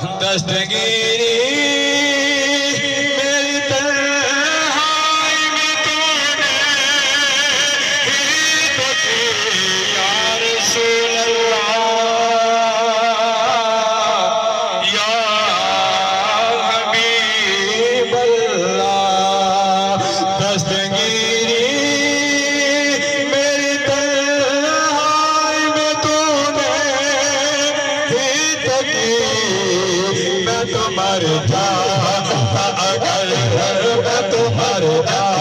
दस्तगीरी मेरी तन्हाई में तूने ही तो की या रसूल अल्लाह या हबीब अल्लाह। दस्तगीरी मेरी तन्हाई में तूने ही तो की, मैं तो मर जाता अगर मैं तो मर जाता